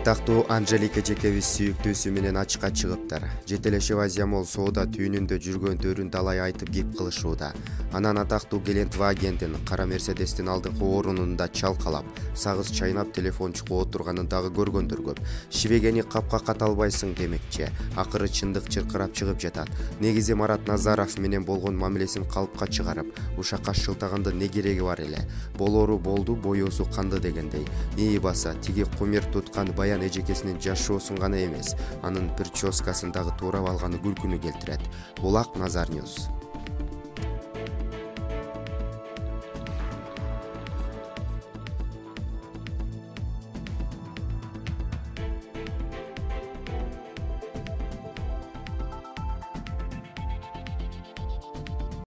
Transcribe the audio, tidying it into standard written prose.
Атактуу Анжелика эжекебиз сүйүктүүсү менен ачыкка чыгыптыр. Жетелешип Азия мол соода түйүнүндө жүргөндөрүн далай айтып кеп кылышууда. Анан атактуу Гелендвагендин кара Мерседестин алдыңкы орунунда чалкалап, сагыз чайнап телефон чукуп отурганын дагы көргөндөр көп. Шибегени капка ката албайсың демекчи. Акыры чындык чыркырап чыгып жатат. Негизи Марат Назаров менен болгон мамилесин калыпка чыгарып, ушакка шылтаганда не кереги бар эле. Болору болду, боюсу канды дегендей. Баса, тиги кумир туткан Баян эжекесинин жашоосун гана эмес, анын прическасын дагы туурап алганы күлкүнү келтирет. Булак Назар Ньюс.